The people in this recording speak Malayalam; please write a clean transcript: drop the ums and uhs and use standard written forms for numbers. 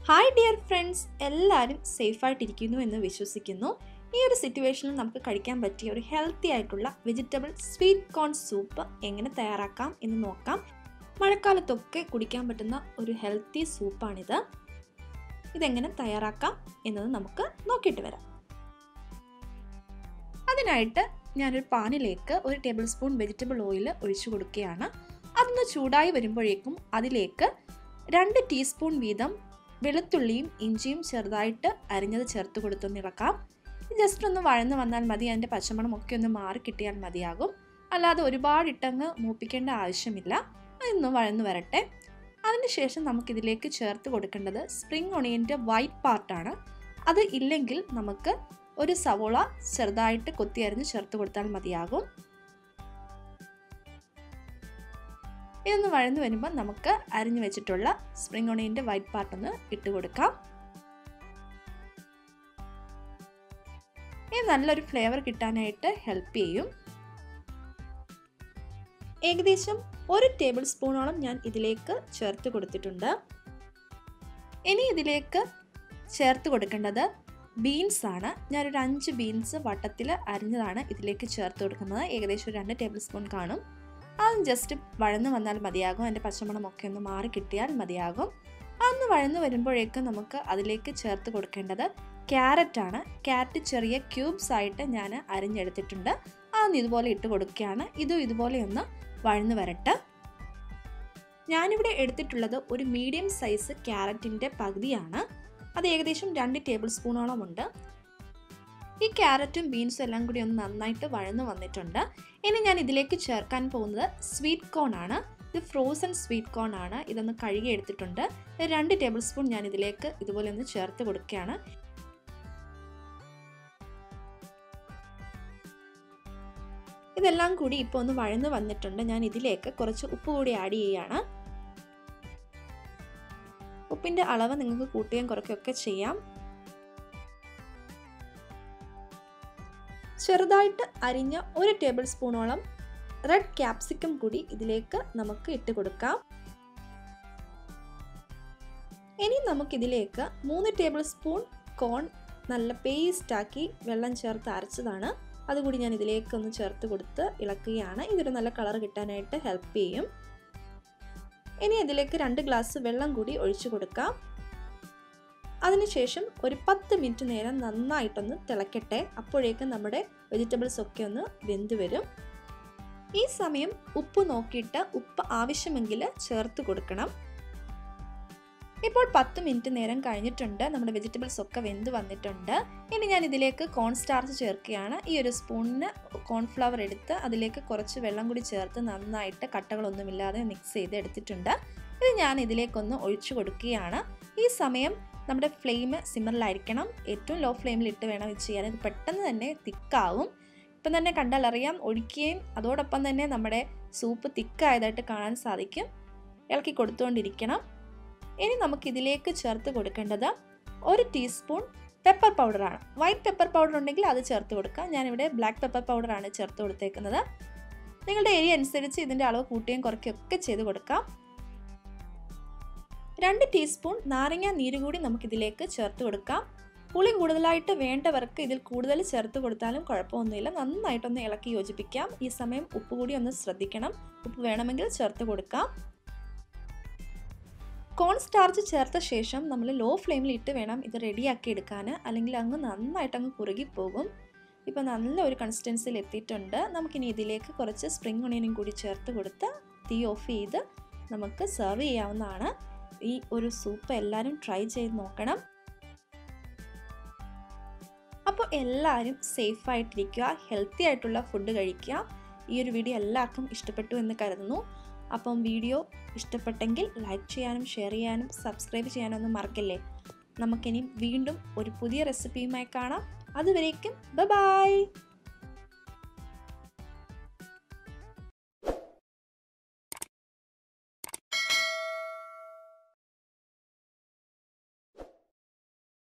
ഹായ് ഡിയർ ഫ്രണ്ട്സ്, എല്ലാവരും സേഫായിട്ടിരിക്കുന്നു എന്ന് വിശ്വസിക്കുന്നു. ഈ ഒരു സിറ്റുവേഷനിൽ നമുക്ക് കഴിക്കാൻ പറ്റിയ ഒരു ഹെൽത്തി ആയിട്ടുള്ള വെജിറ്റബിൾ സ്വീറ്റ് കോൺ സൂപ്പ് എങ്ങനെ തയ്യാറാക്കാം എന്ന് നോക്കാം. മഴക്കാലത്തൊക്കെ കുടിക്കാൻ പറ്റുന്ന ഒരു ഹെൽത്തി സൂപ്പാണിത്. ഇതെങ്ങനെ തയ്യാറാക്കാം എന്നത് നമുക്ക് നോക്കിയിട്ട് വരാം. അതിനായിട്ട് ഞാനൊരു പാനിലേക്ക് 1 ടേബിൾ സ്പൂൺ വെജിറ്റബിൾ ഓയിൽ ഒഴിച്ചു കൊടുക്കുകയാണ്. അതൊന്ന് ചൂടായി വരുമ്പോഴേക്കും അതിലേക്ക് 2 ടീസ്പൂൺ വീതം വെളുത്തുള്ളിയും ഇഞ്ചിയും ചെറുതായിട്ട് അരിഞ്ഞത് ചേർത്ത് കൊടുത്തൊന്ന് ഇളക്കാം. ജസ്റ്റ് ഒന്ന് വഴന്ന് വന്നാൽ മതി. അതിൻ്റെ പച്ചമണമൊക്കെ ഒന്ന് മാറി കിട്ടിയാൽ മതിയാകും. അല്ലാതെ ഒരുപാട് ഇട്ടങ്ങ് മൂപ്പിക്കേണ്ട ആവശ്യമില്ല. അതൊന്ന് വഴന്ന് വരട്ടെ. അതിനുശേഷം നമുക്കിതിലേക്ക് ചേർത്ത് കൊടുക്കേണ്ടത് സ്പ്രിംഗ് ഒണിയൻ്റെ വൈറ്റ് പാർട്ടാണ്. അത് ഇല്ലെങ്കിൽ നമുക്ക് ഒരു സവോള ചെറുതായിട്ട് കൊത്തി അരിഞ്ഞ് ചേർത്ത് കൊടുത്താൽ മതിയാകും. ഇതൊന്ന് വഴന്ന് വരുമ്പോൾ നമുക്ക് അരിഞ്ഞു വെച്ചിട്ടുള്ള സ്പ്രിംഗ് ഒണിയൻ്റെ വൈറ്റ് പാർട്ട് ഒന്ന് ഇട്ട് കൊടുക്കാം. ഇത് നല്ലൊരു ഫ്ലേവർ കിട്ടാനായിട്ട് ഹെൽപ്പ് ചെയ്യും. ഏകദേശം 1 ടേബിൾ സ്പൂണോളം ഞാൻ ഇതിലേക്ക് ചേർത്ത് കൊടുത്തിട്ടുണ്ട്. ഇനി ഇതിലേക്ക് ചേർത്ത് കൊടുക്കേണ്ടത് ബീൻസ് ആണ്. ഞാനൊരു 5 ബീൻസ് വട്ടത്തിൽ അരിഞ്ഞതാണ് ഇതിലേക്ക് ചേർത്ത് കൊടുക്കുന്നത്. ഏകദേശം ഒരു 2 ടേബിൾ സ്പൂൺ കാണും. അത് ജസ്റ്റ് വഴന്ന് വന്നാൽ മതിയാകും. അതിൻ്റെ പച്ചമണമൊക്കെ ഒന്ന് മാറി കിട്ടിയാൽ മതിയാകും. അതൊന്ന് വഴന്ന് വരുമ്പോഴേക്കും നമുക്ക് അതിലേക്ക് ചേർത്ത് കൊടുക്കേണ്ടത് ക്യാരറ്റാണ്. ക്യാരറ്റ് ചെറിയ ക്യൂബ്സ് ആയിട്ട് ഞാൻ അരിഞ്ഞെടുത്തിട്ടുണ്ട്. അതൊന്ന് ഇതുപോലെ ഇട്ട് കൊടുക്കുകയാണ്. ഇതുപോലെ ഒന്ന് വഴന്ന് വരട്ടെ. ഞാനിവിടെ എടുത്തിട്ടുള്ളത് ഒരു മീഡിയം സൈസ് ക്യാരറ്റിൻ്റെ പകുതിയാണ്. അത് ഏകദേശം 2 ടേബിൾ സ്പൂണോളം ഉണ്ട്. ഈ ക്യാരറ്റും ബീൻസും എല്ലാം കൂടി ഒന്ന് നന്നായിട്ട് വഴന്ന് വന്നിട്ടുണ്ട്. ഇനി ഞാൻ ഇതിലേക്ക് ചേർക്കാൻ പോകുന്നത് സ്വീറ്റ് കോൺ ആണ്. ഇത് ഫ്രോസൺ സ്വീറ്റ് കോൺ ആണ്. ഇതൊന്ന് കഴുകി എടുത്തിട്ടുണ്ട്. 2 ടേബിൾ സ്പൂൺ ഞാൻ ഇതിലേക്ക് ഇതുപോലെ ഒന്ന് ചേർത്ത് കൊടുക്കുകയാണ്. ഇതെല്ലാം കൂടി ഇപ്പോൾ ഒന്ന് വഴന്ന് വന്നിട്ടുണ്ട്. ഞാൻ ഇതിലേക്ക് കുറച്ച് ഉപ്പ് കൂടി ആഡ് ചെയ്യുകയാണ്. ഉപ്പിൻ്റെ അളവ് നിങ്ങൾക്ക് കൂട്ടുകയും കുറയ്ക്കുകയൊക്കെ ചെയ്യാം. ചെറുതായിട്ട് അരിഞ്ഞ 1 ടേബിൾ സ്പൂണോളം റെഡ് ക്യാപ്സിക്കം കൂടി ഇതിലേക്ക് നമുക്ക് ഇട്ട് കൊടുക്കാം. ഇനി നമുക്കിതിലേക്ക് 3 ടേബിൾ സ്പൂൺ കോൺ നല്ല പേസ്റ്റാക്കി വെള്ളം ചേർത്ത് അരച്ചതാണ്. അതുകൂടി ഞാൻ ഇതിലേക്ക് ഒന്ന് ചേർത്ത് കൊടുത്ത് ഇളക്കുകയാണ്. ഇതൊരു നല്ല കളർ കിട്ടാനായിട്ട് ഹെൽപ്പ് ചെയ്യും. ഇനി ഇതിലേക്ക് 2 ഗ്ലാസ് വെള്ളം കൂടി ഒഴിച്ചു കൊടുക്കാം. അതിനുശേഷം ഒരു 10 മിനിറ്റ് നേരം നന്നായിട്ടൊന്ന് തിളക്കട്ടെ. അപ്പോഴേക്കും നമ്മുടെ വെജിറ്റബിൾസ് ഒക്കെ ഒന്ന് വെന്ത് വരും. ഈ സമയം ഉപ്പ് നോക്കിയിട്ട് ഉപ്പ് ആവശ്യമെങ്കിൽ ചേർത്ത് കൊടുക്കണം. ഇപ്പോൾ 10 മിനിറ്റ് നേരം കഴിഞ്ഞിട്ടുണ്ട്. നമ്മുടെ വെജിറ്റബിൾസ് ഒക്കെ വെന്ത് വന്നിട്ടുണ്ട്. ഇനി ഞാൻ ഇതിലേക്ക് കോൺ സ്റ്റാർച്ച് ചേർക്കുകയാണ്. ഈ ഒരു സ്പൂണിന് കോൺഫ്ലവർ എടുത്ത് അതിലേക്ക് കുറച്ച് വെള്ളം കൂടി ചേർത്ത് നന്നായിട്ട് കട്ടകളൊന്നുമില്ലാതെ മിക്സ് ചെയ്ത് എടുത്തിട്ടുണ്ട്. ഇത് ഞാൻ ഇതിലേക്കൊന്ന് ഒഴിച്ചു കൊടുക്കുകയാണ്. ഈ സമയം നമ്മുടെ ഫ്ലെയിം സിമ്മറിലായിരിക്കണം. ഏറ്റവും ലോ ഫ്ലെയിമിൽ ഇട്ട് വേണം ഇത് ചെയ്യാൻ. ഇത് പെട്ടെന്ന് തന്നെ തിക്കാവും. ഇപ്പം തന്നെ കണ്ടാൽ അറിയാം. ഒഴിക്കുകയും അതോടൊപ്പം തന്നെ നമ്മുടെ സൂപ്പ് തിക്കായതായിട്ട് കാണാൻ സാധിക്കും. ഇളക്കി കൊടുത്തുകൊണ്ടിരിക്കണം. ഇനി നമുക്കിതിലേക്ക് ചേർത്ത് കൊടുക്കേണ്ടത് 1 ടീസ്പൂൺ പെപ്പർ പൗഡറാണ്. വൈറ്റ് പെപ്പർ പൗഡർ ഉണ്ടെങ്കിൽ അത് ചേർത്ത് കൊടുക്കാം. ഞാനിവിടെ ബ്ലാക്ക് പെപ്പർ പൗഡറാണ് ചേർത്ത് കൊടുത്തേക്കുന്നത്. നിങ്ങളുടെ ഏരിയ അനുസരിച്ച് ഇതിൻ്റെ അളവ് കൂട്ടുകയും കുറയ്ക്കുകയൊക്കെ ചെയ്ത് കൊടുക്കാം. 2 ടീസ്പൂൺ നാരങ്ങ നീര് കൂടി നമുക്കിതിലേക്ക് ചേർത്ത് കൊടുക്കാം. പുളി കൂടുതലായിട്ട് വേണ്ടവർക്ക് ഇതിൽ കൂടുതൽ ചേർത്ത് കൊടുത്താലും കുഴപ്പമൊന്നുമില്ല. നന്നായിട്ടൊന്ന് ഇളക്കി യോജിപ്പിക്കാം. ഈ സമയം ഉപ്പ് കൂടി ഒന്ന് ശ്രദ്ധിക്കണം. ഉപ്പ് വേണമെങ്കിൽ ചേർത്ത് കൊടുക്കാം. കോൺ സ്റ്റാർച്ച് ചേർത്ത ശേഷം നമ്മൾ ലോ ഫ്ലെയിമിൽ ഇട്ട് വേണം ഇത് റെഡിയാക്കി എടുക്കാൻ. അല്ലെങ്കിൽ അങ്ങ് നന്നായിട്ടങ്ങ് കുറുകിപ്പോകും. ഇപ്പോൾ നല്ലൊരു കൺസിസ്റ്റൻസിയിൽ എത്തിയിട്ടുണ്ട്. നമുക്കിനി ഇതിലേക്ക് കുറച്ച് സ്പ്രിംഗ് ഒണിയനും കൂടി ചേർത്ത് കൊടുത്ത് തീ ഓഫ് ചെയ്ത് നമുക്ക് സെർവ് ചെയ്യാവുന്നതാണ്. ഈ ഒരു സൂപ്പ് എല്ലാവരും ട്രൈ ചെയ്ത് നോക്കണം. അപ്പോൾ എല്ലാവരും സേഫായിട്ടിരിക്കുക, ഹെൽത്തി ആയിട്ടുള്ള ഫുഡ് കഴിക്കുക. ഈ ഒരു വീഡിയോ എല്ലാവർക്കും ഇഷ്ടപ്പെട്ടു എന്ന് കരുതുന്നു. അപ്പം വീഡിയോ ഇഷ്ടപ്പെട്ടെങ്കിൽ ലൈക്ക് ചെയ്യാനും ഷെയർ ചെയ്യാനും സബ്സ്ക്രൈബ് ചെയ്യാനും ഒന്നും മറക്കല്ലേ. നമുക്കിനി വീണ്ടും ഒരു പുതിയ റെസിപ്പിയുമായി കാണാം. അതുവരേക്കും ബൈ.